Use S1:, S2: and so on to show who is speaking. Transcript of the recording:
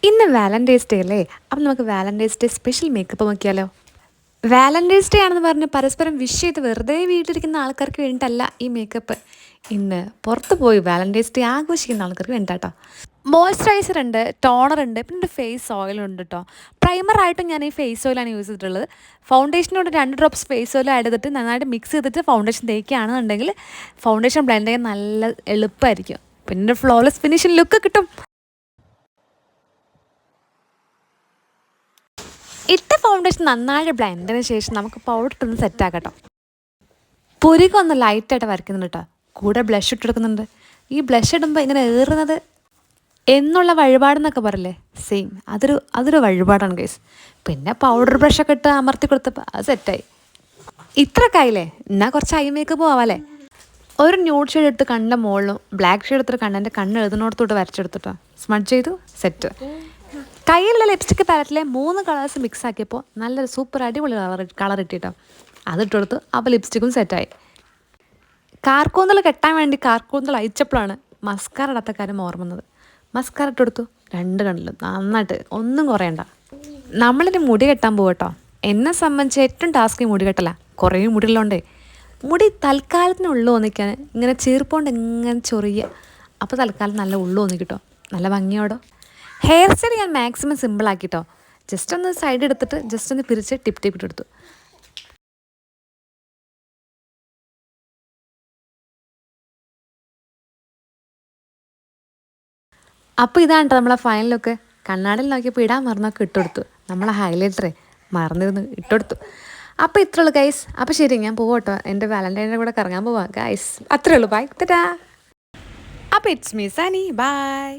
S1: ഇന്ന് Valentine's day അല്ലേ? അപ്പം നമുക്ക് വാലന്റൈൻസ് ഡേ സ്പെഷ്യൽ മേക്കപ്പ് നോക്കിയാലോ? വാലന്റൈൻസ് ഡേ ആണെന്ന് പറഞ്ഞ് പരസ്പരം വിഷ് ചെയ്ത് വെറുതെ വീട്ടിലിരിക്കുന്ന ആൾക്കാർക്ക് വേണ്ടിയിട്ടല്ല ഈ മേക്കപ്പ്. ഇന്ന് പുറത്ത് പോയി വാലന്റൈൻസ് ഡേ ആഘോഷിക്കുന്ന ആൾക്കാർക്ക് വേണ്ടിയിട്ടാട്ടോ. മോയ്സ്ചറൈസർ ഉണ്ട്, ടോണർ ഉണ്ട്, പിന്നെ ഫേസ് ഓയിൽ ഉണ്ട് കേട്ടോ. പ്രൈമറായിട്ടും ഞാൻ ഈ ഫേസ് ഓയിലാണ് യൂസ് ചെയ്തിട്ടുള്ളത്. ഫൗണ്ടേഷനോട് 2 ഡ്രോപ്സ് ഫേസ് ഓയിൽ ആഡ് ചെയ്തിട്ട് നന്നായിട്ട് മിക്സ് ചെയ്തിട്ട് ഫൗണ്ടേഷൻ തേക്കുകയാണെന്നുണ്ടെങ്കിൽ ഫൗണ്ടേഷൻ ബ്ലെൻഡ് ചെയ്യാൻ നല്ല എളുപ്പമായിരിക്കും. പിന്നെ ഫ്ലോലെസ് ഫിനിഷിംഗ് ലുക്ക് കിട്ടും. ഇട്ട ഫൗണ്ടേഷൻ നന്നായിട്ട് ബ്ലെൻഡിന് ശേഷം നമുക്ക് പൗഡർ ഇട്ടൊന്ന് സെറ്റ് ആക്കട്ടോ. പുരികം ഒന്ന് ലൈറ്റായിട്ട് വരയ്ക്കുന്നുണ്ട് കേട്ടോ. കൂടെ ബ്ലഷ് ഇട്ടെടുക്കുന്നുണ്ട്. ഈ ബ്ലഷ് ഇടുമ്പോൾ ഇങ്ങനെ ഏറുന്നത് എന്നുള്ള വഴിപാടെന്നൊക്കെ പറയില്ലേ, സെയിം അതൊരു വഴിപാടാണ് ഗൈസ്. പിന്നെ പൗഡർ ബ്രഷൊക്കെ ഇട്ട് അമർത്തി കൊടുത്തപ്പോൾ അത് സെറ്റായി. ഇത്രക്കായില്ലേ, എന്നാൽ കുറച്ച് ഐ മേക്കപ്പ് പോവാല്ലേ. ഒരു ന്യൂഡ് ഷെയ്ഡ് എടുത്ത് കണ്ണിൻ്റെ മുകളിലും ബ്ലാക്ക് ഷെയ്ഡ് എടുത്തിട്ട് കണ്ണിൻ്റെ കണ്ണ് എഴുതുന്നോടത്തോട്ട് വരച്ചെടുത്തിട്ടോ സ്മഡ് ചെയ്തു, സെറ്റ്. കയ്യിലുള്ള ലിപ്സ്റ്റിക് പാലറ്റിലെ 3 കളേഴ്സ് മിക്സ് ആക്കിയപ്പോൾ നല്ലൊരു സൂപ്പർ അടിപൊളി കളർ ഇട്ടിട്ടോ. അതിട്ട് കൊടുത്ത് അപ്പോൾ ലിപ്സ്റ്റിക്കും സെറ്റായി. കാർക്കൂന്തൽ കെട്ടാൻ വേണ്ടി കാർക്കൂന്തൽ അയച്ചപ്പോഴാണ് മസ്കാര ഇടാത്ത കാര്യം ഓർമ്മ വന്നത്. മസ്കാര ഇട്ട് കൊടുത്തു 2 കണ്ണിലും നന്നായിട്ട്, ഒന്നും കുറയണ്ട. നമ്മളിനി മുടി കെട്ടാൻ പോകട്ടോ. എന്നെ സംബന്ധിച്ച് ഏറ്റവും ടാസ്ക് മുടി കെട്ടല. കുറേ മുടിയുള്ളതുകൊണ്ടേ മുടി തൽക്കാലത്തിന് ഉള്ളു തോന്നിക്കാൻ ഇങ്ങനെ ചീർപ്പോണ്ട് ഇങ്ങനെ ചൊറിയുക. അപ്പോൾ തൽക്കാലം നല്ല ഉള്ളു തോന്നി കിട്ടോ, നല്ല ഭംഗിയോടോ. ഹെയർ സ്റ്റൈൽ ഞാൻ മാക്സിമം സിമ്പിളാക്കിട്ടോ. ജസ്റ്റ് ഒന്ന് സൈഡ് എടുത്തിട്ട് ജസ്റ്റ് ഒന്ന് പിരിച്ച് ടിപ്പ് ഇട്ടെടുത്തു. അപ്പോൾ ഇതാണ് കേട്ടോ നമ്മളെ ഫൈനൽ ലുക്ക്. കണ്ണാടിൽ നോക്കിയപ്പോൾ ഇടാൻ മറന്നൊക്കെ ഇട്ടുകൊടുത്തു. നമ്മളെ ഹൈലൈറ്ററേ മറന്നിരുന്നു ഇട്ടുകൊടുത്തു. അപ്പോൾ ഇത്രേ ഉള്ളൂ ഗൈസ്. അപ്പോൾ ശരി, ഞാൻ പോവാട്ടോ. എൻ്റെ വാലന്റൈൻ്റെ കൂടെ കറങ്ങാൻ പോവാം ഗൈസ്. അത്രേ ഉള്ളൂ. ബൈ, ടാ. അപ്പോൾ ഇറ്റ്സ് മീ സനി, ബൈ.